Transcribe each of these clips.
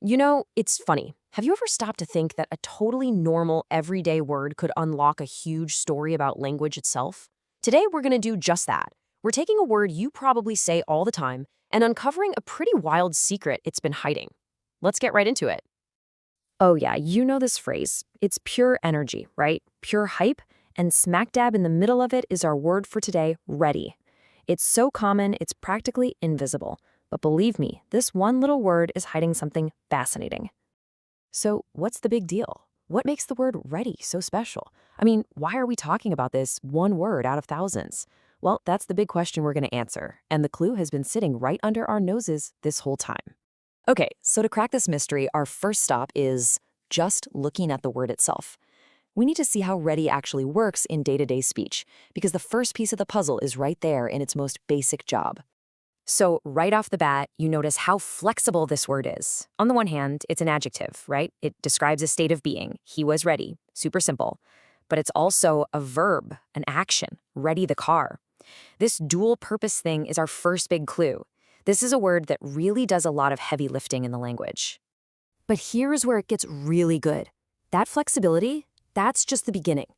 You know, it's funny. Have you ever stopped to think that a totally normal, everyday word could unlock a huge story about language itself? Today, we're going to do just that. We're taking a word you probably say all the time and uncovering a pretty wild secret it's been hiding. Let's get right into it. Oh, yeah, you know this phrase. It's pure energy, right? Pure hype. And smack dab in the middle of it is our word for today, ready. It's so common, it's practically invisible. But believe me, this one little word is hiding something fascinating. So, what's the big deal? What makes the word ready so special? I mean, why are we talking about this one word out of thousands? Well, that's the big question we're going to answer, and the clue has been sitting right under our noses this whole time. Okay, so to crack this mystery, our first stop is just looking at the word itself. We need to see how ready actually works in day-to-day speech, because the first piece of the puzzle is right there in its most basic job. So right off the bat, you notice how flexible this word is. On the one hand, it's an adjective, right? It describes a state of being. He was ready. Super simple. But it's also a verb, an action. Ready the car. This dual purpose thing is our first big clue. This is a word that really does a lot of heavy lifting in the language. But here's where it gets really good. That flexibility, that's just the beginning.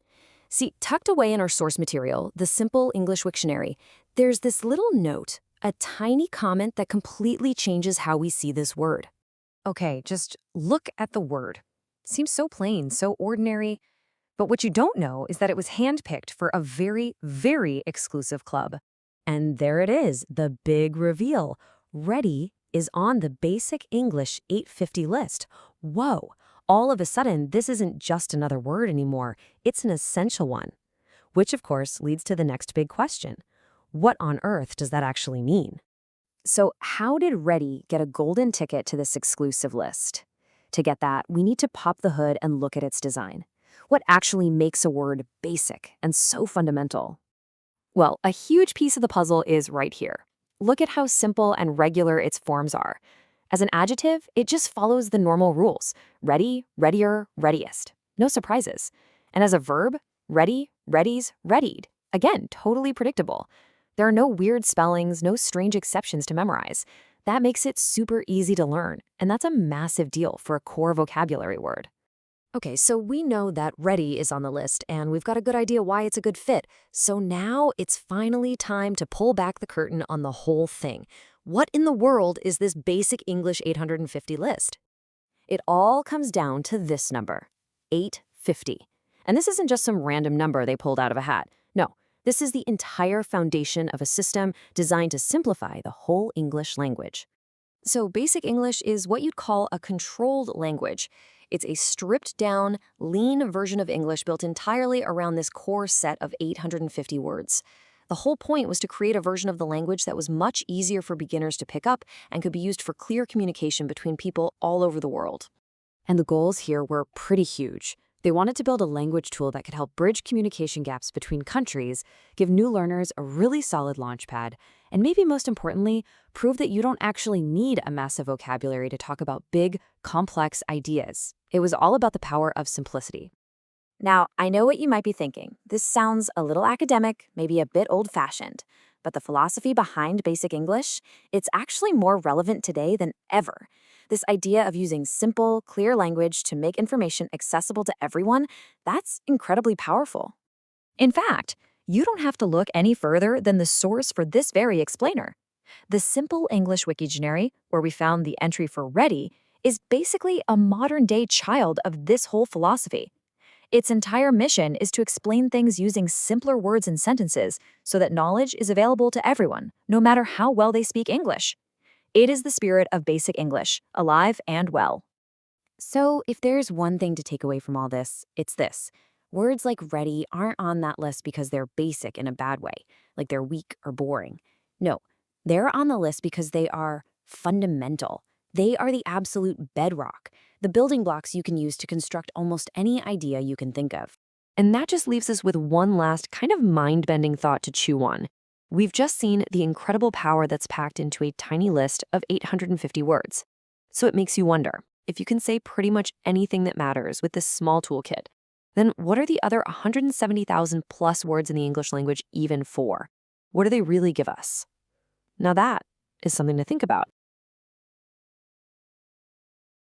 See, tucked away in our source material, the Simple English Wiktionary, there's this little note, a tiny comment that completely changes how we see this word. Okay, just look at the word. Seems so plain, so ordinary. But what you don't know is that it was handpicked for a very, very exclusive club. And there it is, the big reveal. Ready is on the Basic English 850 list. Whoa! All of a sudden, this isn't just another word anymore. It's an essential one. Which, of course, leads to the next big question. What on earth does that actually mean? So how did ready get a golden ticket to this exclusive list? To get that, we need to pop the hood and look at its design. What actually makes a word basic and so fundamental? Well, a huge piece of the puzzle is right here. Look at how simple and regular its forms are. As an adjective, it just follows the normal rules. Ready, readier, readiest. No surprises. And as a verb, ready, readies, readied. Again, totally predictable. There are no weird spellings, no strange exceptions to memorize. That makes it super easy to learn, and that's a massive deal for a core vocabulary word. Okay, so we know that ready is on the list, and we've got a good idea why it's a good fit. So now it's finally time to pull back the curtain on the whole thing. What in the world is this Basic English 850 list? It all comes down to this number, 850. And this isn't just some random number they pulled out of a hat. No. This is the entire foundation of a system designed to simplify the whole English language. So Basic English is what you'd call a controlled language. It's a stripped-down, lean version of English built entirely around this core set of 850 words. The whole point was to create a version of the language that was much easier for beginners to pick up and could be used for clear communication between people all over the world. And the goals here were pretty huge. They wanted to build a language tool that could help bridge communication gaps between countries, give new learners a really solid launchpad, and maybe most importantly, prove that you don't actually need a massive vocabulary to talk about big, complex ideas. It was all about the power of simplicity. Now, I know what you might be thinking. This sounds a little academic, maybe a bit old-fashioned, but the philosophy behind Basic English, it's actually more relevant today than ever. This idea of using simple, clear language to make information accessible to everyone, that's incredibly powerful. In fact, you don't have to look any further than the source for this very explainer. The Simple English Wiktionary, where we found the entry for ready, is basically a modern-day child of this whole philosophy. Its entire mission is to explain things using simpler words and sentences so that knowledge is available to everyone, no matter how well they speak English. It is the spirit of Basic English, alive and well. So if there's one thing to take away from all this, it's this. Words like ready aren't on that list because they're basic in a bad way, like they're weak or boring. No, they're on the list because they are fundamental. They are the absolute bedrock, the building blocks you can use to construct almost any idea you can think of. And that just leaves us with one last kind of mind-bending thought to chew on. We've just seen the incredible power that's packed into a tiny list of 850 words. So it makes you wonder, if you can say pretty much anything that matters with this small toolkit, then what are the other 170,000 plus words in the English language even for? What do they really give us? Now that is something to think about.